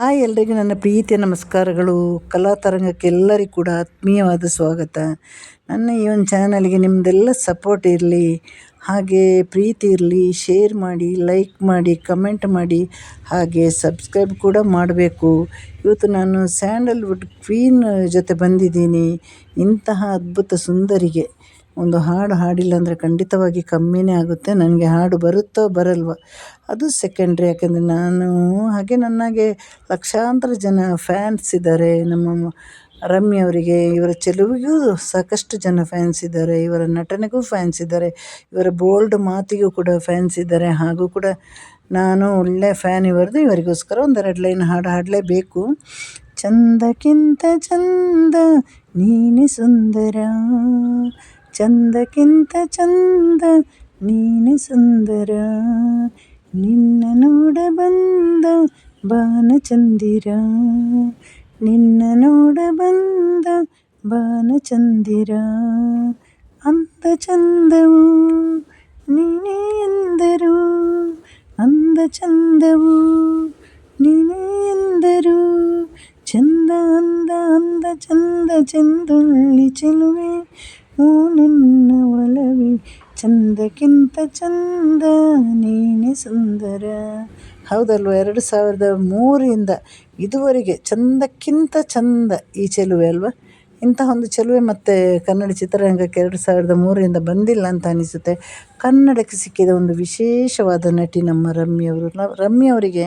ಎಲ್ರಿಗೂ ನನ್ನ ಪ್ರೀತಿಯ ನಮಸ್ಕಾರಗಳು. ಕಲಾ ತರಂಗಕ್ಕೆ ಎಲ್ಲರಿಗೂ ಕೂಡ ಆತ್ಮೀಯವಾದ ಸ್ವಾಗತ. ನನ್ನ ಈ ಒಂದು ಚಾನಲ್ಗೆ ನಿಮ್ಮದೆಲ್ಲ ಸಪೋರ್ಟ್ ಇರಲಿ, ಹಾಗೆ ಪ್ರೀತಿ ಇರಲಿ. ಶೇರ್ ಮಾಡಿ, ಲೈಕ್ ಮಾಡಿ, ಕಮೆಂಟ್ ಮಾಡಿ, ಹಾಗೆ ಸಬ್ಸ್ಕ್ರೈಬ್ ಕೂಡ ಮಾಡಬೇಕು. ಇವತ್ತು ನಾನು ಸ್ಯಾಂಡಲ್ವುಡ್ ಕ್ವೀನ್ ಜೊತೆ ಬಂದಿದ್ದೀನಿ. ಇಂತಹ ಅದ್ಭುತ ಸುಂದರಿಗೆ ಒಂದು ಹಾಡು ಹಾಡಿಲ್ಲ ಅಂದರೆ ಖಂಡಿತವಾಗಿ ಕಮ್ಮಿನೇ ಆಗುತ್ತೆ. ನನಗೆ ಹಾಡು ಬರುತ್ತೋ ಬರಲ್ವೋ ಅದು ಸೆಕೆಂಡ್ರಿ. ಯಾಕೆಂದರೆ ಹಾಗೆ ನನಗೆ ಲಕ್ಷಾಂತರ ಜನ ಫ್ಯಾನ್ಸ್ ಇದ್ದಾರೆ. ನಮ್ಮ ರಮ್ಯ ಅವರಿಗೆ, ಇವರ ಚೆಲುವಿಗೂ ಸಾಕಷ್ಟು ಜನ ಫ್ಯಾನ್ಸ್ ಇದ್ದಾರೆ, ಇವರ ನಟನೆಗೂ ಫ್ಯಾನ್ಸ್ ಇದ್ದಾರೆ, ಇವರ ಬೋಲ್ಡ್ ಮಾತಿಗೂ ಕೂಡ ಫ್ಯಾನ್ಸ್ ಇದ್ದಾರೆ. ಹಾಗೂ ಕೂಡ ನಾನು ಒಳ್ಳೆ ಫ್ಯಾನ್ ಇವರಿಗೋಸ್ಕರ ಒಂದೆರಡು ಲೈನ್ ಹಾಡು ಹಾಡಲೇಬೇಕು. ಚಂದಕ್ಕಿಂತ ಚಂದ ನೀನೆ ಸುಂದರ, ಚಂದಕ್ಕಿಂತ ಚಂದ ನೀನೆ ಸುಂದರ, ನಿನ್ನ ನೋಡ ಬಂದ ಬಾನಚಂದಿರ, ನಿನ್ನ ನೋಡ ಬಂದ ಬಾನಚಂದಿರ, ಅಂದ ಚಂದವು ನೀನೇ ಎಂದರು, ಅಂದ ಚಂದವು ನೀನೇ ಎಂದರು, ಚಂದ ಅಂದ ಅಂದ ಚಂದ ಚೆಂದುಳ್ಳಿ ಚೆಲುವೆ ಓ ನನ್ನ ಒಲವೇ, ಚಂದಕ್ಕಿಂತ ಚಂದ ನೀನೆ ಸುಂದರ. ಹೌದಲ್ವ? 2003 ಇದುವರೆಗೆ ಚಂದಕ್ಕಿಂತ ಚಂದ ಈ ಚೆಲುವೆ ಅಲ್ವಾ? ಇಂತಹ ಒಂದು ಚೆಲುವೆ ಮತ್ತು ಕನ್ನಡ ಚಿತ್ರರಂಗಕ್ಕೆ 2003 ಬಂದಿಲ್ಲ ಅಂತ ಅನಿಸುತ್ತೆ. ಕನ್ನಡಕ್ಕೆ ಸಿಕ್ಕಿದ ಒಂದು ವಿಶೇಷವಾದ ನಟಿ ನಮ್ಮ ರಮ್ಯವರು. ರಮ್ಯವರಿಗೆ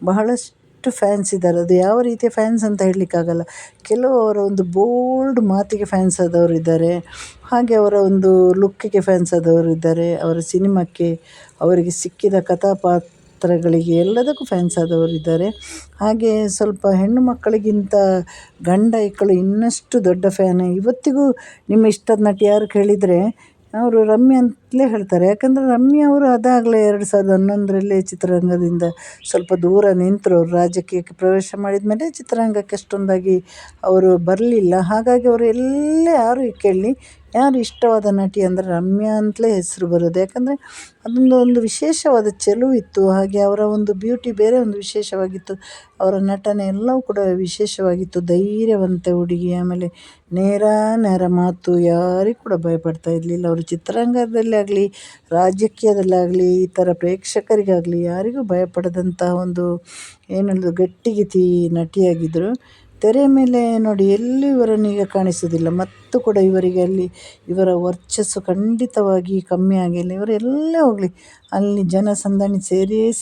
ಬಹಳಷ್ಟು ಫ್ಯಾನ್ಸ್ ಇದ್ದಾರೆ. ಅದು ಯಾವ ರೀತಿಯ ಫ್ಯಾನ್ಸ್ ಅಂತ ಹೇಳಲಿಕ್ಕಾಗಲ್ಲ. ಕೆಲವು ಅವರ ಒಂದು ಬೋಲ್ಡ್ ಮಾತಿಗೆ ಫ್ಯಾನ್ಸ್ ಆದವರು ಇದ್ದಾರೆ, ಹಾಗೆ ಅವರ ಒಂದು ಲುಕ್ಕಿಗೆ ಫ್ಯಾನ್ಸ್ ಆದವರು ಇದ್ದಾರೆ, ಅವರ ಸಿನಿಮಾಕ್ಕೆ, ಅವರಿಗೆ ಸಿಕ್ಕಿದ ಕಥಾಪಾತ್ರಗಳಿಗೆ ಎಲ್ಲದಕ್ಕೂ ಫ್ಯಾನ್ಸ್ ಆದವರು ಇದ್ದಾರೆ. ಹಾಗೆ ಸ್ವಲ್ಪ ಹೆಣ್ಣು ಮಕ್ಕಳಿಗಿಂತ ಗಂಡ ಮಕ್ಕಳು ಇನ್ನಷ್ಟು ದೊಡ್ಡ ಫ್ಯಾನ್. ಇವತ್ತಿಗೂ ನಿಮ್ಮ ಇಷ್ಟದ ನಟಿ ಯಾರು ಕೇಳಿದರೆ ಅವರು ರಮ್ಯ ಅಂತಲೇ ಹೇಳ್ತಾರೆ. ಯಾಕಂದರೆ ರಮ್ಯ ಅವರು ಅದಾಗಲೇ 2011 ಚಿತ್ರರಂಗದಿಂದ ಸ್ವಲ್ಪ ದೂರ ನಿಂತರು. ಅವರು ರಾಜಕೀಯಕ್ಕೆ ಪ್ರವೇಶ ಮಾಡಿದ ಮೇಲೆ ಚಿತ್ರರಂಗಕ್ಕೆ ಅಷ್ಟೊಂದಾಗಿ ಅವರು ಬರಲಿಲ್ಲ. ಹಾಗಾಗಿ ಅವರು ಎಲ್ಲೇ ಯಾರು ಕೇಳಲಿ, ಯಾರು ಇಷ್ಟವಾದ ನಟಿ ಅಂದರೆ ರಮ್ಯಾ ಅಂತಲೇ ಹೆಸರು ಬರೋದು. ಯಾಕಂದರೆ ಅದೊಂದು ವಿಶೇಷವಾದ ಚೆಲುವಿತ್ತು. ಹಾಗೆ ಅವರ ಒಂದು ಬ್ಯೂಟಿ ಬೇರೆ ಒಂದು ವಿಶೇಷವಾಗಿತ್ತು. ಅವರ ನಟನೆ ಎಲ್ಲವೂ ಕೂಡ ವಿಶೇಷವಾಗಿತ್ತು. ಧೈರ್ಯವಂತ ಹುಡುಗಿ, ಆಮೇಲೆ ನೇರ ಮಾತು, ಯಾರಿಗೂ ಕೂಡ ಭಯಪಡ್ತಾ ಇರಲಿಲ್ಲ. ಅವರು ಚಿತ್ರರಂಗದಲ್ಲೇ ಆಗಲಿ, ರಾಜಕೀಯದಲ್ಲಾಗಲಿ, ಈ ಥರ ಪ್ರೇಕ್ಷಕರಿಗಾಗಲಿ ಯಾರಿಗೂ ಭಯಪಡದಂತಹ ಒಂದು ಗಟ್ಟಿಗಿತಿ ನಟಿಯಾಗಿದ್ದರು. ತೆರೆ ಮೇಲೆ ನೋಡಿ ಎಲ್ಲೂ ಇವರನ್ನೀಗ ಕಾಣಿಸೋದಿಲ್ಲ. ಮತ್ತು ಕೂಡ ಇವರಿಗೆ ಅಲ್ಲಿ ಇವರ ವರ್ಚಸ್ಸು ಖಂಡಿತವಾಗಿ ಕಮ್ಮಿ ಆಗಿಲ್ಲ. ಇವರು ಎಲ್ಲೇ ಹೋಗಲಿ ಅಲ್ಲಿ ಜನಸಂದಣಿ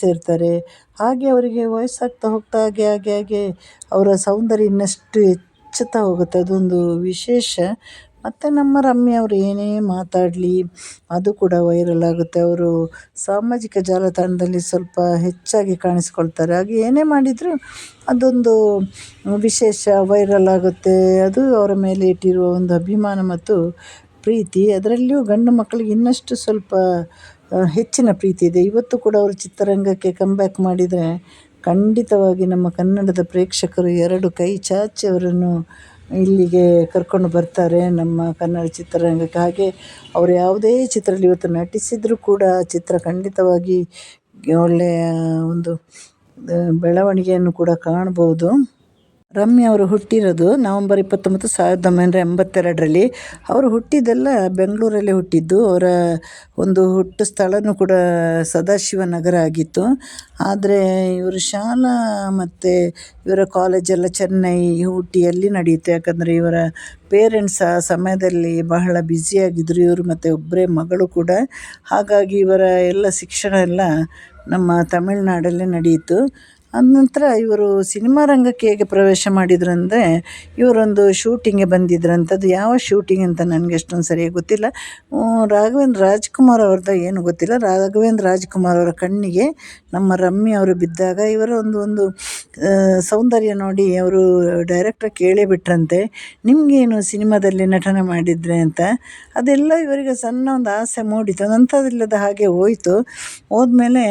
ಸೇರ್ತಾರೆ. ಹಾಗೆ ಅವರಿಗೆ ವಯಸ್ಸಾಗ್ತಾ ಹೋಗ್ತಾ ಹಾಗೆ ಅವರ ಸೌಂದರ್ಯ ಇನ್ನಷ್ಟು ಹೆಚ್ಚುತ್ತಾ ಹೋಗುತ್ತೆ. ಅದೊಂದು ವಿಶೇಷ. ಮತ್ತು ನಮ್ಮ ರಮ್ಯ ಅವರು ಏನೇ ಮಾತಾಡಲಿ ಅದು ಕೂಡ ವೈರಲ್ ಆಗುತ್ತೆ. ಅವರು ಸಾಮಾಜಿಕ ಜಾಲತಾಣದಲ್ಲಿ ಸ್ವಲ್ಪ ಹೆಚ್ಚಾಗಿ ಕಾಣಿಸ್ಕೊಳ್ತಾರೆ. ಹಾಗೆ ಏನೇ ಮಾಡಿದರೂ ಅದೊಂದು ವಿಶೇಷ ವೈರಲ್ ಆಗುತ್ತೆ. ಅದು ಅವರ ಮೇಲೆ ಇಟ್ಟಿರುವ ಒಂದು ಅಭಿಮಾನ ಮತ್ತು ಪ್ರೀತಿ. ಅದರಲ್ಲಿಯೂ ಗಂಡು ಮಕ್ಕಳಿಗೆ ಇನ್ನಷ್ಟು ಸ್ವಲ್ಪ ಹೆಚ್ಚಿನ ಪ್ರೀತಿ ಇದೆ. ಇವತ್ತು ಕೂಡ ಅವರು ಚಿತ್ರರಂಗಕ್ಕೆ ಕಮ್ಬ್ಯಾಕ್ ಮಾಡಿದರೆ ಖಂಡಿತವಾಗಿ ನಮ್ಮ ಕನ್ನಡದ ಪ್ರೇಕ್ಷಕರು ಎರಡು ಕೈ ಚಾಚಿ ಅವರನ್ನು ಇಲ್ಲಿಗೆ ಕರ್ಕೊಂಡು ಬರ್ತಾರೆ ನಮ್ಮ ಕನ್ನಡ ಚಿತ್ರರಂಗಕ್ಕೆ. ಹಾಗೆ ಅವರು ಯಾವುದೇ ಚಿತ್ರದಲ್ಲಿ ಇವತ್ತು ನಟಿಸಿದರೂ ಕೂಡ ಚಿತ್ರ ಖಂಡಿತವಾಗಿ ಒಳ್ಳೆಯ ಒಂದು ಬೆಳವಣಿಗೆಯನ್ನು ಕೂಡ ಕಾಣ್ಬೋದು. ರಮ್ಯ ಅವರು ಹುಟ್ಟಿರೋದು ನವಂಬರ್ 29, 1982. ಅವರು ಹುಟ್ಟಿದ್ದೆಲ್ಲ ಬೆಂಗಳೂರಲ್ಲೇ ಹುಟ್ಟಿದ್ದು. ಅವರ ಒಂದು ಹುಟ್ಟು ಸ್ಥಳವೂ ಕೂಡ ಸದಾಶಿವನಗರ ಆಗಿತ್ತು. ಆದರೆ ಇವರು ಶಾಲಾ ಮತ್ತು ಇವರ ಕಾಲೇಜೆಲ್ಲ ಚೆನ್ನೈ, ಊಟಿಯಲ್ಲಿ ನಡೆಯಿತು. ಯಾಕಂದರೆ ಇವರ ಪೇರೆಂಟ್ಸ್ ಆ ಸಮಯದಲ್ಲಿ ಬಹಳ ಬ್ಯುಸಿಯಾಗಿದ್ದರು. ಇವರು ಮತ್ತು ಒಬ್ಬರೇ ಮಗಳು ಕೂಡ. ಹಾಗಾಗಿ ಇವರ ಎಲ್ಲ ಶಿಕ್ಷಣ ಎಲ್ಲ ನಮ್ಮ ತಮಿಳುನಾಡಲ್ಲೇ ನಡೆಯಿತು. ಆದ ನಂತರ ಇವರು ಸಿನಿಮಾ ರಂಗಕ್ಕೆ ಹೇಗೆ ಪ್ರವೇಶ ಮಾಡಿದ್ರು ಅಂದರೆ, ಇವರೊಂದು ಶೂಟಿಂಗ್ಗೆ ಬಂದಿದ್ರಂಥದ್ದು. ಯಾವ ಶೂಟಿಂಗ್ ಅಂತ ನನಗೆ ಅಷ್ಟೊಂದು ಸರಿಯಾಗಿ ಗೊತ್ತಿಲ್ಲ. ರಾಘವೇಂದ್ರ ರಾಜ್ಕುಮಾರ್ ಅವ್ರದ್ದು ಏನು ಗೊತ್ತಿಲ್ಲ. ರಾಘವೇಂದ್ರ ರಾಜ್ಕುಮಾರ್ ಅವರ ಕಣ್ಣಿಗೆ ನಮ್ಮ ರಮ್ಯ ಅವರು ಬಿದ್ದಾಗ ಇವರ ಒಂದು ಸೌಂದರ್ಯ ನೋಡಿ ಅವರು ಡೈರೆಕ್ಟರ್ ಕೇಳೇ ಬಿಟ್ರಂತೆ, ನಿಮಗೇನು ಸಿನಿಮಾದಲ್ಲಿ ನಟನೆ ಮಾಡಿದರೆ ಅಂತ. ಅದೆಲ್ಲ ಇವರಿಗೆ ಸಣ್ಣ ಒಂದು ಆಸೆ ಮೂಡಿತು. ನಂತರದಿಲ್ಲದ ಹಾಗೆ ಹೋಯಿತು. ಹೋದ್ಮೇಲೆ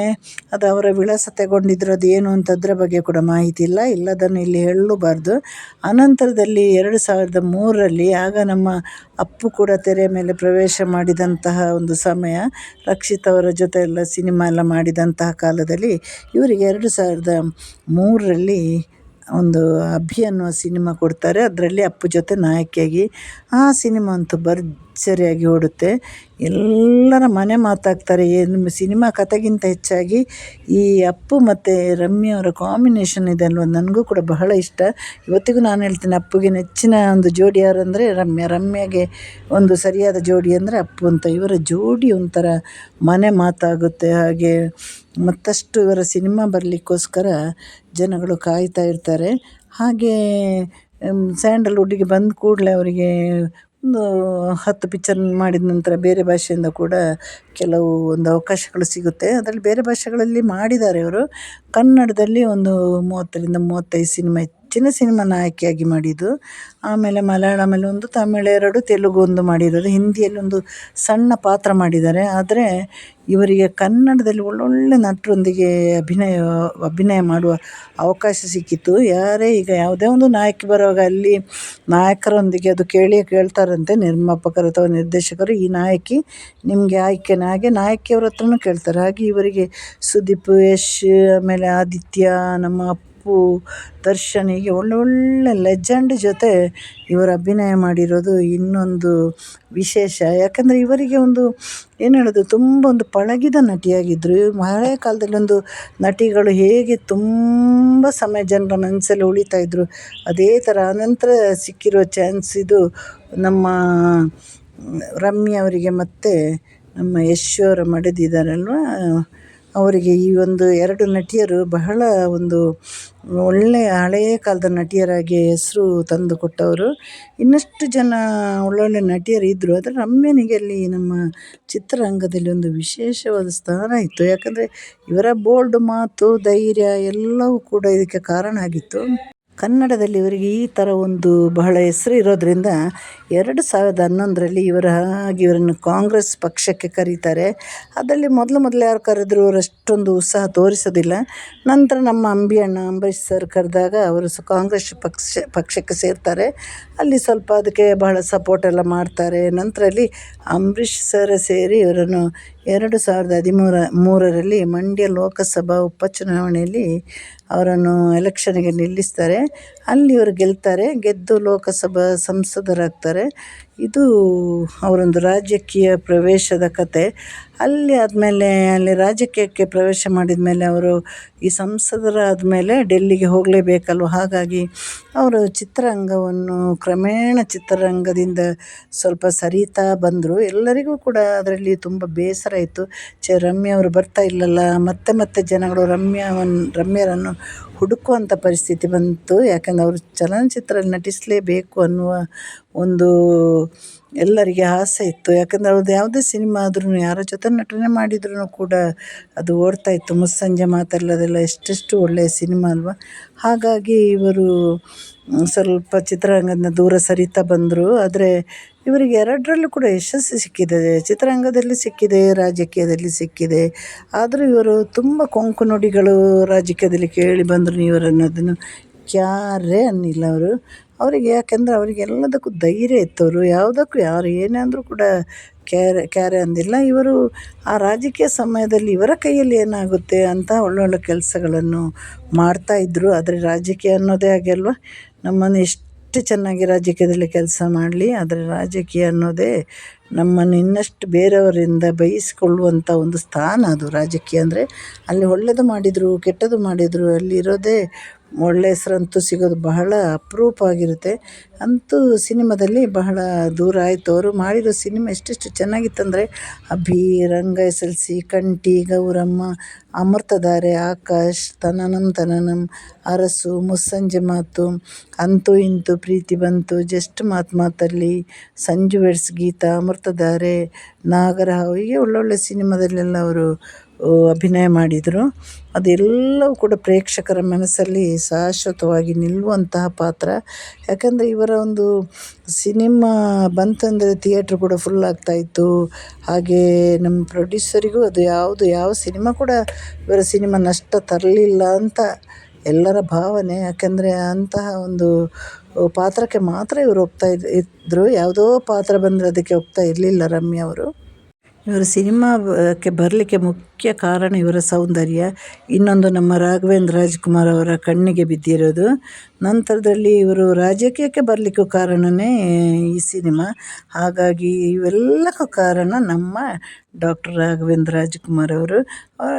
ಅದು ಅವರ ವಿಳಾಸ ತಗೊಂಡಿದ್ರು, ಅದು ಏನು ಅಂತ ಅದರ ಬಗ್ಗೆ ಕೂಡ ಮಾಹಿತಿ ಇಲ್ಲ. ಇಲ್ಲದನ್ನು ಇಲ್ಲಿ ಹೇಳಲೂಬಾರ್ದು. ಅನಂತರದಲ್ಲಿ 2003 ಆಗ ನಮ್ಮ ಅಪ್ಪು ಕೂಡ ತೆರೆ ಮೇಲೆ ಪ್ರವೇಶ ಮಾಡಿದಂತಹ ಒಂದು ಸಮಯ, ರಕ್ಷಿತ್ ಅವರ ಜೊತೆ ಎಲ್ಲ ಸಿನಿಮಾ ಎಲ್ಲ ಮಾಡಿದಂತಹ ಕಾಲದಲ್ಲಿ ಇವರಿಗೆ 2003 ಒಂದು ಅಭಿ ಅನ್ನುವ ಸಿನಿಮಾ ಕೊಡ್ತಾರೆ. ಅದರಲ್ಲಿ ಅಪ್ಪು ಜೊತೆ ನಾಯಕಿಯಾಗಿ. ಆ ಸಿನಿಮಾ ಅಂತೂ ಭರ್ಜರಿಯಾಗಿ ಓಡುತ್ತೆ. ಎಲ್ಲರ ಮನೆ ಮಾತಾಗ್ತಾರೆ. ಏನು ಸಿನಿಮಾ ಕಥೆಗಿಂತ ಹೆಚ್ಚಾಗಿ ಈ ಅಪ್ಪು ಮತ್ತು ರಮ್ಯಾ ಅವರ ಕಾಂಬಿನೇಷನ್ ಇದೆ ಅಲ್ವ, ನನಗೂ ಕೂಡ ಬಹಳ ಇಷ್ಟ. ಇವತ್ತಿಗೂ ನಾನು ಹೇಳ್ತೀನಿ, ಅಪ್ಪುಗೆ ನೆಚ್ಚಿನ ಒಂದು ಜೋಡಿ ಯಾರಂದರೆ ರಮ್ಯಾ, ರಮ್ಯಾಗೆ ಒಂದು ಸರಿಯಾದ ಜೋಡಿ ಅಂದರೆ ಅಪ್ಪು ಅಂತ. ಇವರ ಜೋಡಿ ಒಂಥರ ಮನೆ ಮಾತಾಗುತ್ತೆ. ಹಾಗೆ ಮತ್ತಷ್ಟು ಇವರ ಸಿನಿಮಾ ಬರಲಿಕ್ಕೋಸ್ಕರ ಜನಗಳು ಕಾಯ್ತಾ ಇರ್ತಾರೆ. ಹಾಗೇ ಸ್ಯಾಂಡಲ್ವುಡ್ಡಿಗೆ ಬಂದ ಕೂಡಲೇ ಅವರಿಗೆ ಒಂದು 10 ಪಿಕ್ಚರ್ ಮಾಡಿದ ನಂತರ ಬೇರೆ ಭಾಷೆಯಿಂದ ಕೂಡ ಕೆಲವು ಒಂದು ಅವಕಾಶಗಳು ಸಿಗುತ್ತೆ. ಅದರಲ್ಲಿ ಬೇರೆ ಭಾಷೆಗಳಲ್ಲಿ ಮಾಡಿದ್ದಾರೆ ಇವರು. ಕನ್ನಡದಲ್ಲಿ ಒಂದು 30ರಿಂದ 35 ಸಿನಿಮಾ, ಹೆಚ್ಚಿನ ಸಿನಿಮಾ ನಾಯಕಿಯಾಗಿ ಮಾಡಿದ್ದು. ಆಮೇಲೆ ಮಲಯಾಳಮಲ್ಲಿ ಒಂದು, ತಮಿಳು 2, ತೆಲುಗು 1 ಮಾಡಿರೋದು. ಹಿಂದಿಯಲ್ಲಿ ಒಂದು ಸಣ್ಣ ಪಾತ್ರ ಮಾಡಿದ್ದಾರೆ. ಆದರೆ ಇವರಿಗೆ ಕನ್ನಡದಲ್ಲಿ ಒಳ್ಳೊಳ್ಳೆ ನಟರೊಂದಿಗೆ ಅಭಿನಯ ಮಾಡುವ ಅವಕಾಶ ಸಿಕ್ಕಿತ್ತು. ಯಾರೇ ಈಗ ಯಾವುದೇ ಒಂದು ನಾಯಕಿ ಬರುವಾಗ ಅಲ್ಲಿ ನಾಯಕರೊಂದಿಗೆ ಅದು ಕೇಳ್ತಾರಂತೆ ನಿರ್ಮಾಪಕರು ಅಥವಾ ನಿರ್ದೇಶಕರು, ಈ ನಾಯಕಿ ನಿಮಗೆ ಆಯ್ಕೆನಾ? ಹಾಗೆ ನಾಯಕಿಯವ್ರ ಹತ್ರನೂ ಕೇಳ್ತಾರೆ. ಹಾಗೆ ಇವರಿಗೆ ಸುದೀಪ್, ಯಶ್, ಆಮೇಲೆ ಆದಿತ್ಯ, ನಮ್ಮ ಅಪ್ಪು, ದರ್ಶನ್, ಹೀಗೆ ಒಳ್ಳೊಳ್ಳೆ ಲೆಜೆಂಡ್ ಜೊತೆ ಇವರು ಅಭಿನಯ ಮಾಡಿರೋದು ಇನ್ನೊಂದು ವಿಶೇಷ. ಯಾಕಂದರೆ ಇವರಿಗೆ ಒಂದು ಏನು ಹೇಳೋದು, ತುಂಬ ಒಂದು ಪಳಗಿದ ನಟಿಯಾಗಿದ್ದರು. ಹಳೆಯ ಕಾಲದಲ್ಲಿ ಒಂದು ನಟಿಗಳು ಹೇಗೆ ತುಂಬ ಸಮಯ ಜನರ ಮನಸ್ಸಲ್ಲಿ ಉಳಿತಾಯಿದ್ರು, ಅದೇ ಥರ ಆನಂತರ ಸಿಕ್ಕಿರೋ ಚಾನ್ಸ್ ಇದು ನಮ್ಮ ರಮ್ಯಾ ಅವರಿಗೆ ಮತ್ತು ನಮ್ಮ ಯಶ್ ಅವರ ಮಡದಿದ್ದಾರಲ್ವ, ಅವರಿಗೆ ಈ ಒಂದು 2 ನಟಿಯರು ಬಹಳ ಒಂದು ಒಳ್ಳೆಯ ಹಳೆಯ ಕಾಲದ ನಟಿಯರಾಗಿ ಹೆಸರು ತಂದು ಕೊಟ್ಟವರು. ಇನ್ನಷ್ಟು ಜನ ಒಳ್ಳೊಳ್ಳೆ ನಟಿಯರು ಇದ್ದರು. ಆದರೆ ರಮ್ಯನಿಗೆ ಅಲ್ಲಿ ನಮ್ಮ ಚಿತ್ರರಂಗದಲ್ಲಿ ಒಂದು ವಿಶೇಷವಾದ ಸ್ಥಾನ ಇತ್ತು. ಯಾಕಂದರೆ ಇವರ ಬೋಲ್ಡ್ ಮಾತು, ಧೈರ್ಯ ಎಲ್ಲವೂ ಕೂಡ ಇದಕ್ಕೆ ಕಾರಣ ಆಗಿತ್ತು. ಕನ್ನಡದಲ್ಲಿ ಇವರಿಗೆ ಈ ಥರ ಒಂದು ಬಹಳ ಹೆಸರು ಇರೋದರಿಂದ 2011ರಲ್ಲಿ ಇವರನ್ನು ಕಾಂಗ್ರೆಸ್ ಪಕ್ಷಕ್ಕೆ ಕರೀತಾರೆ. ಅದರಲ್ಲಿ ಮೊದಲು ಯಾರು ಕರೆದ್ರು ಅವರು ಅಷ್ಟೊಂದು ಉತ್ಸಾಹ ತೋರಿಸೋದಿಲ್ಲ. ನಂತರ ನಮ್ಮ ಅಂಬರೀಷ್ ಸರ್ ಕರೆದಾಗ ಅವರು ಕಾಂಗ್ರೆಸ್ ಪಕ್ಷಕ್ಕೆ ಸೇರ್ತಾರೆ. ಅಲ್ಲಿ ಸ್ವಲ್ಪ ಅದಕ್ಕೆ ಬಹಳ ಸಪೋರ್ಟ್ ಎಲ್ಲ ಮಾಡ್ತಾರೆ. ನಂತರ ಅಲ್ಲಿ ಅಂಬರೀಷ್ ಸರ್ ಸೇರಿ ಇವರನ್ನು 2013ರಲ್ಲಿ ಮಂಡ್ಯ ಲೋಕಸಭಾ ಉಪಚುನಾವಣೆಯಲ್ಲಿ ಅವರನ್ನು ಎಲೆಕ್ಷನ್ಗೆ ನಿಲ್ಲಿಸ್ತಾರೆ. ಅಲ್ಲಿ ಇವರು ಗೆದ್ದು ಲೋಕಸಭಾ ಸಂಸದರಾಗ್ತಾರೆ. ಇದು ಅವರೊಂದು ರಾಜಕೀಯ ಪ್ರವೇಶದ ಕತೆ. ಅಲ್ಲಿ ರಾಜಕೀಯಕ್ಕೆ ಪ್ರವೇಶ ಮಾಡಿದ ಮೇಲೆ ಅವರು ಈ ಸಂಸದರಾದಮೇಲೆ ಡೆಲ್ಲಿಗೆ ಹೋಗಲೇಬೇಕಲ್ವ. ಹಾಗಾಗಿ ಅವರು ಕ್ರಮೇಣ ಚಿತ್ರರಂಗದಿಂದ ಸ್ವಲ್ಪ ಸರಿತಾ ಬಂದರು. ಎಲ್ಲರಿಗೂ ಕೂಡ ಅದರಲ್ಲಿ ತುಂಬ ಬೇಸರ ಇತ್ತು. ರಮ್ಯಾ ಅವರು ಬರ್ತಾ ಇಲ್ಲಲ್ಲ, ಮತ್ತೆ ಜನಗಳು ರಮ್ಯರನ್ನು ಹುಡುಕುವಂಥ ಪರಿಸ್ಥಿತಿ ಬಂತು. ಯಾಕಂದರೆ ಅವರು ಚಲನಚಿತ್ರದಲ್ಲಿ ನಟಿಸಲೇಬೇಕು ಅನ್ನುವ ಒಂದು ಎಲ್ಲರಿಗೆ ಆಸೆ ಇತ್ತು. ಯಾಕಂದರೆ ಅವ್ರದ್ದು ಯಾವುದೇ ಸಿನಿಮಾ ಆದ್ರೂ, ಯಾರ ಜೊತೆ ನಟನೆ ಮಾಡಿದ್ರೂ ಕೂಡ ಅದು ಓಡ್ತಾಯಿತ್ತು. ಮುಸ್ಸಂಜೆ ಮಾತಲ್ಲದೆಲ್ಲ ಎಷ್ಟೆಷ್ಟು ಒಳ್ಳೆಯ ಸಿನಿಮಾ ಅಲ್ವ. ಹಾಗಾಗಿ ಇವರು ಸ್ವಲ್ಪ ಚಿತ್ರರಂಗದಿಂದ ದೂರ ಸರಿತಾ ಬಂದರು. ಆದರೆ ಇವರಿಗೆ 2ರಲ್ಲೂ ಕೂಡ ಯಶಸ್ಸು ಸಿಕ್ಕಿದೆ. ಚಿತ್ರರಂಗದಲ್ಲಿ ಸಿಕ್ಕಿದೆ, ರಾಜಕೀಯದಲ್ಲಿ ಸಿಕ್ಕಿದೆ. ಆದರೂ ಇವರು ತುಂಬ ಕೊಂಕು ನುಡಿಗಳು ರಾಜಕೀಯದಲ್ಲಿ ಕೇಳಿ ಬಂದರು. ಇವರನ್ನು ಅದನ್ನು ಕ್ಯಾರೇ ಅನ್ನಿಲ್ಲ ಅವರು. ಅವರಿಗೆ ಯಾಕೆಂದರೆ ಅವರಿಗೆಲ್ಲದಕ್ಕೂ ಧೈರ್ಯ ಇತ್ತು. ಅವರು ಯಾವುದಕ್ಕೂ ಯಾರು ಏನೇ ಅಂದರೂ ಕೂಡ ಕ್ಯಾರೆ ಅಂದಿಲ್ಲ. ಇವರು ಆ ರಾಜಕೀಯ ಸಮಯದಲ್ಲಿ ಇವರ ಕೈಯಲ್ಲಿ ಏನಾಗುತ್ತೆ ಅಂತ ಒಳ್ಳೊಳ್ಳೆ ಕೆಲಸಗಳನ್ನು ಮಾಡ್ತಾಯಿದ್ರು. ಆದರೆ ರಾಜಕೀಯ ಅನ್ನೋದೇ ಹಾಗೆ ಅಲ್ವ, ನಮ್ಮನ್ನು ಎಷ್ಟು ಚೆನ್ನಾಗಿ ರಾಜಕೀಯದಲ್ಲಿ ಕೆಲಸ ಮಾಡಲಿ, ಆದರೆ ರಾಜಕೀಯ ಅನ್ನೋದೇ ನಮ್ಮನ್ನು ಇನ್ನಷ್ಟು ಬೇರೆಯವರಿಂದ ಬಯಸಿಕೊಳ್ಳುವಂಥ ಒಂದು ಸ್ಥಾನ ಅದು ರಾಜಕೀಯ ಅಂದರೆ. ಅಲ್ಲಿ ಒಳ್ಳೆಯದು ಮಾಡಿದರು, ಕೆಟ್ಟದ್ದು ಮಾಡಿದರು, ಅಲ್ಲಿರೋದೇ ಒಳ್ಳೆಯ ಹೆಸರಂತೂ ಸಿಗೋದು ಬಹಳ ಅಪರೂಪ ಆಗಿರುತ್ತೆ. ಅಂತೂ ಸಿನಿಮಾದಲ್ಲಿ ಬಹಳ ದೂರ ಆಯಿತು. ಅವರು ಮಾಡಿರೋ ಸಿನಿಮಾ ಎಷ್ಟೆಷ್ಟು ಚೆನ್ನಾಗಿತ್ತಂದರೆ ಅಭಿ, ರಂಗ SLC, ಕಂಠಿ, ಗೌರಮ್ಮ, ಅಮೃತಧಾರೆ, ಆಕಾಶ್, ತನನಂ, ಅರಸು, ಮುಸ್ಸಂಜೆ ಮಾತು, ಅಂತೂ ಇಂತೂ, ಪ್ರೀತಿ ಬಂತು, ಜಸ್ಟ್ ಮಾತಲ್ಲಿ, ಸಂಜು ವೆಡ್ಸ್ ಗೀತಾ, ಅಮೃತಧಾರೆ, ನಾಗರಹಾವು, ಹೀಗೆ ಒಳ್ಳೊಳ್ಳೆ ಸಿನಿಮಾದಲ್ಲೆಲ್ಲ ಅವರು ಅಭಿನಯ ಮಾಡಿದರು. ಅದೆಲ್ಲವೂ ಕೂಡ ಪ್ರೇಕ್ಷಕರ ಮನಸ್ಸಲ್ಲಿ ಶಾಶ್ವತವಾಗಿ ನಿಲ್ಲುವಂತಹ ಪಾತ್ರ. ಯಾಕಂದರೆ ಇವರ ಒಂದು ಸಿನಿಮಾ ಬಂತಂದರೆ ಥಿಯೇಟ್ರ್ ಕೂಡ ಫುಲ್ ಆಗ್ತಾಯಿತ್ತು. ಹಾಗೇ ನಮ್ಮ ಪ್ರೊಡ್ಯೂಸರಿಗೂ ಅದು ಯಾವ ಸಿನಿಮಾ ಕೂಡ ಇವರ ಸಿನಿಮಾ ನಷ್ಟ ತರಲಿಲ್ಲ ಅಂತ ಎಲ್ಲರ ಭಾವನೆ. ಯಾಕಂದರೆ ಅಂತಹ ಒಂದು ಪಾತ್ರಕ್ಕೆ ಮಾತ್ರ ಇವರು ಒಪ್ತಾ ಇದ್ದರು. ಯಾವುದೋ ಪಾತ್ರ ಬಂದರೆ ಅದಕ್ಕೆ ಒಪ್ತಾ ಇರಲಿಲ್ಲ ರಮ್ಯಾ ಅವರು. ಇವರು ಸಿನಿಮಾಕ್ಕೆ ಬರಲಿಕ್ಕೆ ಮುಖ್ಯ ಮುಖ್ಯ ಕಾರಣ ಇವರ ಸೌಂದರ್ಯ. ಇನ್ನೊಂದು ನಮ್ಮ ರಾಘವೇಂದ್ರ ರಾಜ್ಕುಮಾರ್ ಅವರ ಕಣ್ಣಿಗೆ ಬಿದ್ದಿರೋದು. ನಂತರದಲ್ಲಿ ಇವರು ರಾಜಕೀಯಕ್ಕೆ ಬರಲಿಕ್ಕೂ ಕಾರಣವೇ ಈ ಸಿನಿಮಾ. ಹಾಗಾಗಿ ಇವೆಲ್ಲಕ್ಕೂ ಕಾರಣ ನಮ್ಮ ಡಾಕ್ಟರ್ ರಾಘವೇಂದ್ರ ರಾಜ್ಕುಮಾರ್ ಅವರು.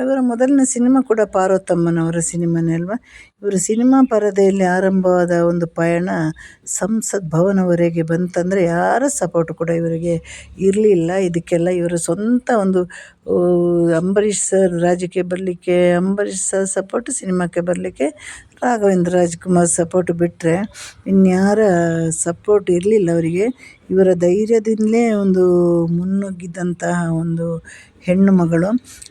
ಇವರ ಮೊದಲನೇ ಸಿನಿಮಾ ಕೂಡ ಪಾರ್ವತಮ್ಮನವರ ಸಿನಿಮಾನೇ ಅಲ್ವಾ. ಇವರು ಸಿನಿಮಾ ಪರದೆಯಲ್ಲಿ ಆರಂಭವಾದ ಒಂದು ಪಯಣ ಸಂಸತ್ ಭವನವರೆಗೆ ಬಂತಂದರೆ ಯಾರ ಸಪೋರ್ಟ್ ಕೂಡ ಇವರಿಗೆ ಇರಲಿಲ್ಲ. ಇದಕ್ಕೆಲ್ಲ ಇವರ ಸ್ವಂತ ಒಂದು ಅಂಬರೀಷ್ ಸರ್ ರಾಜ್ಯಕ್ಕೆ ಬರಲಿಕ್ಕೆ ಅಂಬರೀಷ್ ಸರ್ ಸಪೋರ್ಟ್, ಸಿನಿಮಾಕ್ಕೆ ಬರಲಿಕ್ಕೆ ರಾಘವೇಂದ್ರ ರಾಜ್ಕುಮಾರ್ ಸಪೋರ್ಟ್ ಬಿಟ್ಟರೆ ಇನ್ಯಾರ ಸಪೋರ್ಟ್ ಇರಲಿಲ್ಲ ಅವರಿಗೆ. ಇವರ ಧೈರ್ಯದಿಂದಲೇ ಒಂದು ಮುನ್ನುಗ್ಗಿದ್ದಂತಹ ಒಂದು ಹೆಣ್ಣು ಮಗಳು.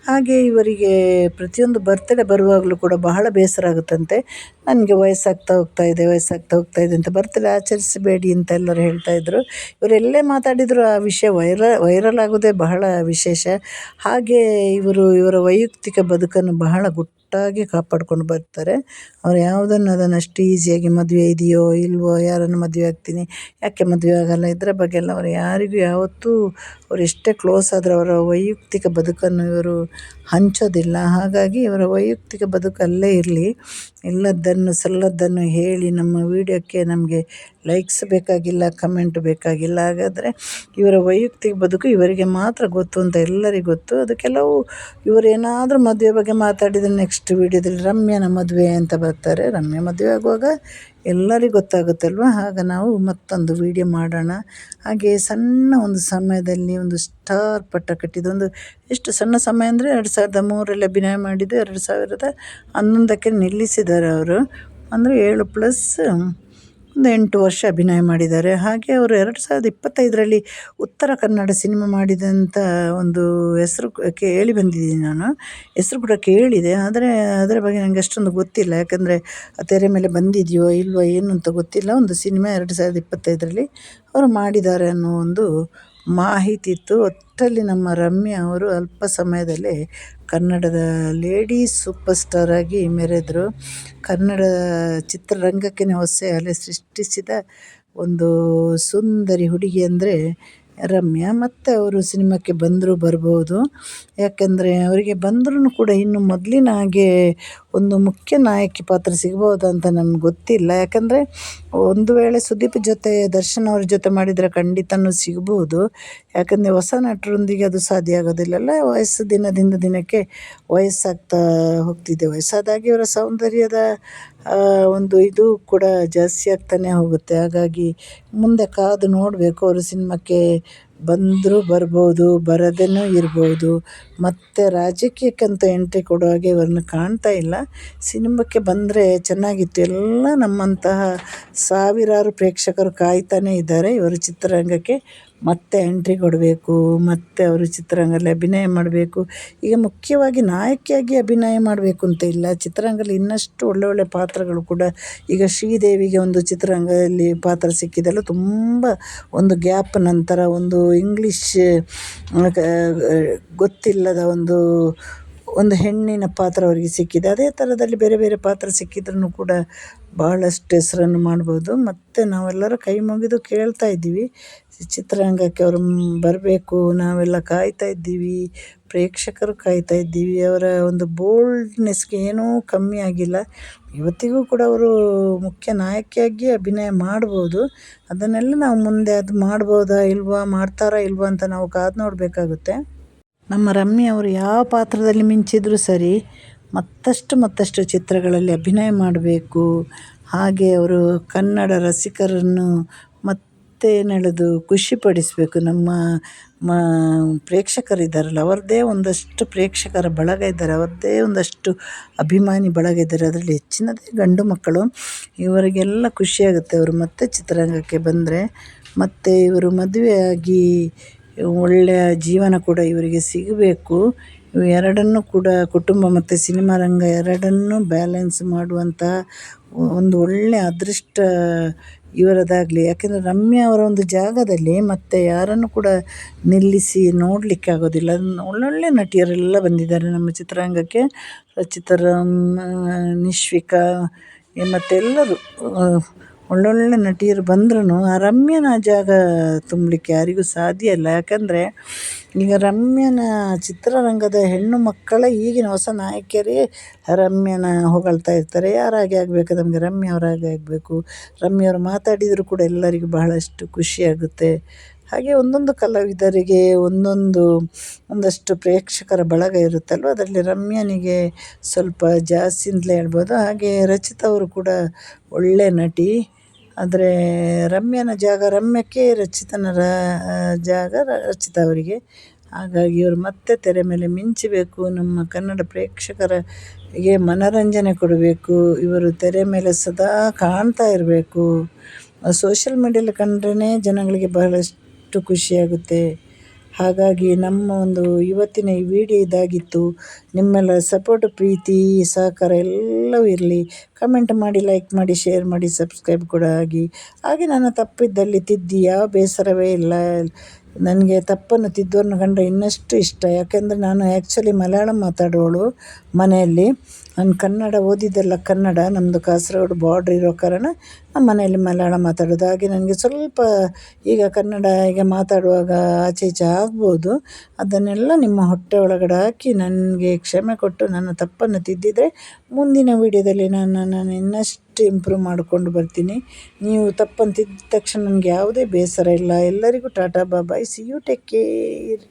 ಹಾಗೆ ಇವರಿಗೆ ಪ್ರತಿಯೊಂದು ಬರ್ತ್ಡೇ ಬರುವಾಗಲೂ ಕೂಡ ಬಹಳ ಬೇಸರ ಆಗುತ್ತಂತೆ. ನನಗೆ ವಯಸ್ಸಾಗ್ತಾ ಹೋಗ್ತಾ ಇದೆ ಅಂತ ಬರ್ತ್ಡೇ ಆಚರಿಸಬೇಡಿ ಅಂತ ಎಲ್ಲರೂ ಹೇಳ್ತಾಯಿದ್ರು. ಇವರೆಲ್ಲೇ ಮಾತಾಡಿದರೂ ಆ ವಿಷಯ ವೈರಲ್ ಆಗೋದೇ ಬಹಳ ವಿಶೇಷ. ಹಾಗೆ ಇವರ ವೈಯಕ್ತಿಕ ಬದುಕನ್ನು ಬಹಳ ಗುಟ್ಟಾಗಿ ಕಾಪಾಡ್ಕೊಂಡು ಬರ್ತಾರೆ. ಅವ್ರು ಅದನ್ನು ಅಷ್ಟು ಈಸಿಯಾಗಿ ಮದುವೆ ಇದೆಯೋ ಇಲ್ವೋ, ಯಾರನ್ನು ಮದುವೆ ಆಗ್ತೀನಿ, ಯಾಕೆ ಮದುವೆ ಆಗಲ್ಲ, ಇದರ ಬಗ್ಗೆ ಎಲ್ಲ ಅವರು ಯಾರಿಗೂ ಯಾವತ್ತೂ ಅವ್ರು ಎಷ್ಟೇ ಕ್ಲೋಸ್ ಆದರೂ ಅವರ ವೈಯಕ್ತಿಕ ಬದುಕನ್ನು ಇವರು ಹಂಚೋದಿಲ್ಲ. ಹಾಗಾಗಿ ಇವರ ವೈಯಕ್ತಿಕ ಬದುಕು ಅಲ್ಲೇ ಇರಲಿ. ಇಲ್ಲದ್ದನ್ನು ಸಲ್ಲದ್ದನ್ನು ಹೇಳಿ ನಮ್ಮ ವಿಡಿಯೋಕ್ಕೆ ನಮಗೆ ಲೈಕ್ಸ್ ಬೇಕಾಗಿಲ್ಲ, ಕಮೆಂಟ್ ಬೇಕಾಗಿಲ್ಲ. ಹಾಗಾದರೆ ಇವರ ವೈಯಕ್ತಿಕ ಬದುಕು ಇವರಿಗೆ ಮಾತ್ರ ಗೊತ್ತು ಅಂತ ಎಲ್ಲರಿಗೂ ಗೊತ್ತು. ಅದು ಕೆಲವು ಇವರೇನಾದರೂ ಮದುವೆ ಬಗ್ಗೆ ಮಾತಾಡಿದರೆ ನೆಕ್ಸ್ಟ್ ವಿಡಿಯೋದಲ್ಲಿ ರಮ್ಯನ ಮದುವೆ ಅಂತ ಬರ್ತಾರೆ. ರಮ್ಯ ಮದುವೆ ಆಗುವಾಗ ಎಲ್ಲರಿಗೂ ಗೊತ್ತಾಗುತ್ತಲ್ವ. ಆಗ ನಾವು ಮತ್ತೊಂದು ವಿಡಿಯೋ ಮಾಡೋಣ. ಹಾಗೆ ಸಣ್ಣ ಒಂದು ಸಮಯದಲ್ಲಿ ಒಂದು ಸ್ಟಾರ್ ಪಟ್ಟ ಕಟ್ಟಿದ್ದೊಂದು, ಎಷ್ಟು ಸಣ್ಣ ಸಮಯ ಅಂದರೆ 2003ರಲ್ಲಿ ಅಭಿನಯ ಮಾಡಿದ್ದು 2011ಕ್ಕೆ ನಿಲ್ಲಿಸಿದ್ದಾರೆ ಅವರು. ಅಂದರೆ 7+1 8 ವರ್ಷ ಅಭಿನಯ ಮಾಡಿದ್ದಾರೆ. ಹಾಗೆ ಅವರು 2025ರಲ್ಲಿ ಉತ್ತರ ಕನ್ನಡ ಸಿನಿಮಾ ಮಾಡಿದಂಥ ಒಂದು ಹೆಸರು ಕೇಳಿ ಬಂದಿದ್ದೀನಿ ನಾನು. ಹೆಸರು ಕೂಡ ಕೇಳಿದೆ, ಆದರೆ ಅದರ ಬಗ್ಗೆ ನನಗೆ ಅಷ್ಟೊಂದು ಗೊತ್ತಿಲ್ಲ. ಯಾಕಂದರೆ ತೆರೆ ಮೇಲೆ ಬಂದಿದೆಯೋ ಇಲ್ವೋ ಏನು ಅಂತ ಗೊತ್ತಿಲ್ಲ. ಒಂದು ಸಿನಿಮಾ 2025ರಲ್ಲಿ ಅವರು ಮಾಡಿದ್ದಾರೆ ಅನ್ನೋ ಒಂದು ಮಾಹಿತಿ ಇತ್ತು. ಒಟ್ಟಲ್ಲಿ ನಮ್ಮ ರಮ್ಯಾ ಅವರು ಅಲ್ಪ ಸಮಯದಲ್ಲೇ ಕನ್ನಡದ ಲೇಡಿ ಸೂಪರ್ ಸ್ಟಾರ್ ಆಗಿ ಮೆರೆದರು. ಕನ್ನಡ ಚಿತ್ರರಂಗಕ್ಕೆ ಹೊಸ ಅಲೆ ಸೃಷ್ಟಿಸಿದ ಒಂದು ಸುಂದರಿ ಹುಡುಗಿ ಅಂದರೆ ರಮ್ಯಾ. ಮತ್ತು ಅವರು ಸಿನಿಮಾಕ್ಕೆ ಬರ್ಬೋದು. ಯಾಕೆಂದರೆ ಅವರಿಗೆ ಬಂದ್ರೂ ಕೂಡ ಇನ್ನು ಮೊದಲಿನ ಹಾಗೆ ಒಂದು ಮುಖ್ಯ ನಾಯಕಿ ಪಾತ್ರ ಸಿಗ್ಬೋದಾ ಅಂತ ನಮ್ಗೆ ಗೊತ್ತಿಲ್ಲ. ಯಾಕಂದರೆ ಒಂದು ವೇಳೆ ಸುದೀಪ್ ಜೊತೆ, ದರ್ಶನ್ ಅವ್ರ ಜೊತೆ ಮಾಡಿದರೆ ಖಂಡಿತನೂ ಸಿಗ್ಬೋದು. ಯಾಕಂದರೆ ಹೊಸ ನಟರೊಂದಿಗೆ ಅದು ಸಾಧ್ಯ ಆಗೋದಿಲ್ಲಲ್ಲ. ವಯಸ್ಸು ದಿನದಿಂದ ದಿನಕ್ಕೆ ವಯಸ್ಸಾಗ್ತಾ ಹೋಗ್ತಿದೆ. ವಯಸ್ಸಾದಾಗೆ ಇವರ ಸೌಂದರ್ಯದ ಒಂದು ಇದು ಕೂಡ ಜಾಸ್ತಿ ಆಗ್ತಾನೆ ಹೋಗುತ್ತೆ. ಹಾಗಾಗಿ ಮುಂದೆ ಕಾದು ನೋಡಬೇಕು. ಅವರು ಸಿನಿಮಾಕ್ಕೆ ಬರ್ಬೋದು, ಬರದೇನೂ ಇರ್ಬೋದು. ಮತ್ತು ರಾಜಕೀಯಕ್ಕಂತ ಎಂಟ್ರಿ ಕೊಡೋ ಹಾಗೆ ಇವ್ರನ್ನ ಕಾಣ್ತಾ ಇಲ್ಲ. ಸಿನಿಮಾಕ್ಕೆ ಬಂದರೆ ಚೆನ್ನಾಗಿತ್ತು. ಎಲ್ಲ ನಮ್ಮಂತಹ ಸಾವಿರಾರು ಪ್ರೇಕ್ಷಕರು ಕಾಯ್ತಾನೇ ಇದ್ದಾರೆ ಇವರು ಚಿತ್ರರಂಗಕ್ಕೆ ಮತ್ತೆ ಎಂಟ್ರಿ ಕೊಡಬೇಕು, ಮತ್ತು ಅವರು ಚಿತ್ರರಂಗದಲ್ಲಿ ಅಭಿನಯ ಮಾಡಬೇಕು. ಈಗ ಮುಖ್ಯವಾಗಿ ನಾಯಕಿಯಾಗಿ ಅಭಿನಯ ಮಾಡಬೇಕು ಅಂತ ಇಲ್ಲ, ಚಿತ್ರರಂಗದಲ್ಲಿ ಇನ್ನಷ್ಟು ಒಳ್ಳೊಳ್ಳೆ ಪಾತ್ರಗಳು ಕೂಡ. ಈಗ ಶ್ರೀದೇವಿಗೆ ಒಂದು ಚಿತ್ರರಂಗದಲ್ಲಿ ಪಾತ್ರ ಸಿಕ್ಕಿದೆಲ್ಲ ತುಂಬ ಒಂದು ಗ್ಯಾಪ್ ನಂತರ ಒಂದು ಇಂಗ್ಲೀಷ್ ಗೊತ್ತಿಲ್ಲದ ಒಂದು ಹೆಣ್ಣಿನ ಪಾತ್ರ ಅವರಿಗೆ ಸಿಕ್ಕಿದೆ. ಅದೇ ಥರದಲ್ಲಿ ಬೇರೆ ಬೇರೆ ಪಾತ್ರ ಸಿಕ್ಕಿದ್ರೂ ಕೂಡ ಬಹಳಷ್ಟು ಹೆಸರನ್ನು ಮಾಡ್ಬೋದು. ಮತ್ತು ನಾವೆಲ್ಲರೂ ಕೈ ಮುಗಿದು ಕೇಳ್ತಾ ಇದ್ದೀವಿ ಚಿತ್ರರಂಗಕ್ಕೆ ಅವರು ಬರಬೇಕು. ನಾವೆಲ್ಲ ಕಾಯ್ತಾ ಇದ್ದೀವಿ, ಪ್ರೇಕ್ಷಕರು ಕಾಯ್ತಾ ಇದ್ದೀವಿ. ಅವರ ಒಂದು ಬೋಲ್ಡ್ನೆಸ್ಗೆ ಏನೂ ಕಮ್ಮಿ ಆಗಿಲ್ಲ. ಇವತ್ತಿಗೂ ಕೂಡ ಅವರು ಮುಖ್ಯ ನಾಯಕಿಯಾಗಿ ಅಭಿನಯ ಮಾಡ್ಬೋದು. ಅದನ್ನೆಲ್ಲ ನಾವು ಮುಂದೆ ಅದು ಮಾಡ್ಬೋದಾ ಇಲ್ವಾ, ಮಾಡ್ತಾರಾ ಇಲ್ವಾ ಅಂತ ನಾವು ಕಾದು ನೋಡಬೇಕಾಗುತ್ತೆ. ನಮ್ಮ ರಮ್ಯಾ ಅವರು ಯಾವ ಪಾತ್ರದಲ್ಲಿ ಮಿಂಚಿದ್ರೂ ಸರಿ, ಮತ್ತಷ್ಟು ಚಿತ್ರಗಳಲ್ಲಿ ಅಭಿನಯ ಮಾಡಬೇಕು. ಹಾಗೆ ಅವರು ಕನ್ನಡ ರಸಿಕರನ್ನು ಮತ್ತೆ ಖುಷಿಪಡಿಸಬೇಕು. ನಮ್ಮ ಪ್ರೇಕ್ಷಕರಿದ್ದಾರಲ್ಲ, ಅವರದ್ದೇ ಒಂದಷ್ಟು ಪ್ರೇಕ್ಷಕರ ಬಳಗ ಇದ್ದಾರೆ, ಅವರದ್ದೇ ಒಂದಷ್ಟು ಅಭಿಮಾನಿ ಬಳಗ ಇದ್ದಾರೆ. ಅದರಲ್ಲಿ ಹೆಚ್ಚಿನದೇ ಗಂಡು ಮಕ್ಕಳು. ಇವರಿಗೆಲ್ಲ ಖುಷಿಯಾಗುತ್ತೆ ಅವರು ಮತ್ತೆ ಚಿತ್ರರಂಗಕ್ಕೆ ಬಂದರೆ. ಮತ್ತು ಇವರು ಮದುವೆಯಾಗಿ ಒಳ್ಳೆಯ ಜೀವನ ಕೂಡ ಇವರಿಗೆ ಸಿಗಬೇಕು. ಎರಡನ್ನೂ ಕೂಡ, ಕುಟುಂಬ ಮತ್ತು ಸಿನಿಮಾ ರಂಗ ಎರಡನ್ನೂ ಬ್ಯಾಲೆನ್ಸ್ ಮಾಡುವಂತಹ ಒಂದು ಒಳ್ಳೆಯ ಅದೃಷ್ಟ ಇವರದಾಗಲಿ. ಯಾಕೆಂದರೆ ರಮ್ಯಾ ಅವರ ಒಂದು ಜಾಗದಲ್ಲಿ ಮತ್ತು ಯಾರನ್ನು ಕೂಡ ನಿಲ್ಲಿಸಿ ನೋಡಲಿಕ್ಕೆ ಆಗೋದಿಲ್ಲ. ಒಳ್ಳೊಳ್ಳೆ ನಟಿಯರೆಲ್ಲ ಬಂದಿದ್ದಾರೆ ನಮ್ಮ ಚಿತ್ರರಂಗಕ್ಕೆ. ರಚಿತಾ ರಾಮ್, ನಿಶ್ವಿಕಾ ಮತ್ತು ಎಲ್ಲರೂ ಒಳ್ಳೊಳ್ಳೆ ನಟಿಯರು ಬಂದ್ರೂ ಆ ರಮ್ಯನ ಜಾಗ ತುಂಬಲಿಕ್ಕೆ ಯಾರಿಗೂ ಸಾಧ್ಯ ಇಲ್ಲ. ಯಾಕಂದರೆ ಈಗ ರಮ್ಯನ ಚಿತ್ರರಂಗದ ಹೆಣ್ಣು ಮಕ್ಕಳ ಈಗಿನ ಹೊಸ ನಾಯಕಿಯರೇ ರಮ್ಯನ ಹೊಗಳ್ತಾ ಇರ್ತಾರೆ. ಯಾರಾಗೆ ಆಗಬೇಕು, ನಮಗೆ ರಮ್ಯ ಅವರಾಗೆ ಆಗಬೇಕು. ರಮ್ಯವ್ರು ಮಾತಾಡಿದರೂ ಕೂಡ ಎಲ್ಲರಿಗೂ ಬಹಳಷ್ಟು ಖುಷಿಯಾಗುತ್ತೆ. ಹಾಗೆ ಒಂದೊಂದು ಕಲಾವಿದರಿಗೆ ಒಂದಷ್ಟು ಪ್ರೇಕ್ಷಕರ ಬಳಗ ಇರುತ್ತಲ್ವ, ಅದರಲ್ಲಿ ರಮ್ಯನಿಗೆ ಸ್ವಲ್ಪ ಜಾಸ್ತಿ ಅಂತಲೇ ಹೇಳ್ಬೋದು. ಹಾಗೆ ರಚಿತಾ ಅವರು ಕೂಡ ಒಳ್ಳೆಯ ನಟಿ. ಆದರೆ ರಮ್ಯನ ಜಾಗ ರಮ್ಯಕ್ಕೆ, ಜಾಗ ರಚಿತಾ ಅವರಿಗೆ. ಹಾಗಾಗಿ ಇವರು ಮತ್ತೆ ತೆರೆ ಮೇಲೆ ಮಿಂಚಬೇಕು, ನಮ್ಮ ಕನ್ನಡ ಪ್ರೇಕ್ಷಕರಿಗೆ ಮನರಂಜನೆ ಕೊಡಬೇಕು. ಇವರು ತೆರೆ ಮೇಲೆ ಸದಾ ಕಾಣ್ತಾ ಇರಬೇಕು. ಸೋಷಿಯಲ್ ಮೀಡಿಯಲ್ಲಿ ಕಂಡ್ರೇ ಜನಗಳಿಗೆ ಬಹಳಷ್ಟು ಖುಷಿಯಾಗುತ್ತೆ. ಹಾಗಾಗಿ ನಮ್ಮ ಒಂದು ಇವತ್ತಿನ ಈ ವಿಡಿಯೋ ಇದಾಗಿತ್ತು. ನಿಮ್ಮೆಲ್ಲ ಸಪೋರ್ಟು, ಪ್ರೀತಿ, ಸಹಕಾರ ಎಲ್ಲವೂ ಇರಲಿ. ಕಮೆಂಟ್ ಮಾಡಿ, ಲೈಕ್ ಮಾಡಿ, ಶೇರ್ ಮಾಡಿ, ಸಬ್ಸ್ಕ್ರೈಬ್ ಕೂಡ ಆಗಿ. ಹಾಗೆ ನನ್ನ ತಪ್ಪಿದ್ದಲ್ಲಿ ತಿದ್ದಿ, ಯಾವ ಬೇಸರವೇ ಇಲ್ಲ. ನನಗೆ ತಪ್ಪನ್ನು ತಿದ್ದೋರನ್ನ ಕಂಡ್ರೆ ಇನ್ನಷ್ಟು ಇಷ್ಟ. ಯಾಕೆಂದರೆ ನಾನು ಆ್ಯಕ್ಚುಲಿ ಮಲಯಾಳಂ ಮಾತಾಡೋಳು ಮನೆಯಲ್ಲಿ. ನಾನು ಕನ್ನಡ ಓದಿದ್ದೆಲ್ಲ ಕನ್ನಡ, ನಮ್ಮದು ಕಾಸರಗೋಡು ಬಾರ್ಡ್ರ್ ಇರೋ ಕಾರಣ ಮನೆಯಲ್ಲಿ ಮಲಯಾಳ ಮಾತಾಡೋದು. ಹಾಗೆ ನನಗೆ ಸ್ವಲ್ಪ ಈಗ ಕನ್ನಡ ಈಗ ಮಾತಾಡುವಾಗ ಆಚೆ ಈಚೆ ಆಗ್ಬೋದು. ಅದನ್ನೆಲ್ಲ ನಿಮ್ಮ ಹೊಟ್ಟೆ ಒಳಗಡೆ ಹಾಕಿ ನನಗೆ ಕ್ಷಮೆ ಕೊಟ್ಟು ನನ್ನ ತಪ್ಪನ್ನು ತಿದ್ದಿದರೆ ಮುಂದಿನ ವೀಡಿಯೋದಲ್ಲಿ ನಾನು ಇನ್ನಷ್ಟು ಇಂಪ್ರೂವ್ ಮಾಡಿಕೊಂಡು ಬರ್ತೀನಿ. ನೀವು ತಪ್ಪನ್ನು ತಿದ್ದ ತಕ್ಷಣ ನನಗೆ ಯಾವುದೇ ಬೇಸರ ಇಲ್ಲ. ಎಲ್ಲರಿಗೂ ಟಾಟಾ ಬಾಯ್, ಸಿ ಯು, ಟೇಕ್ ಕೇರ್.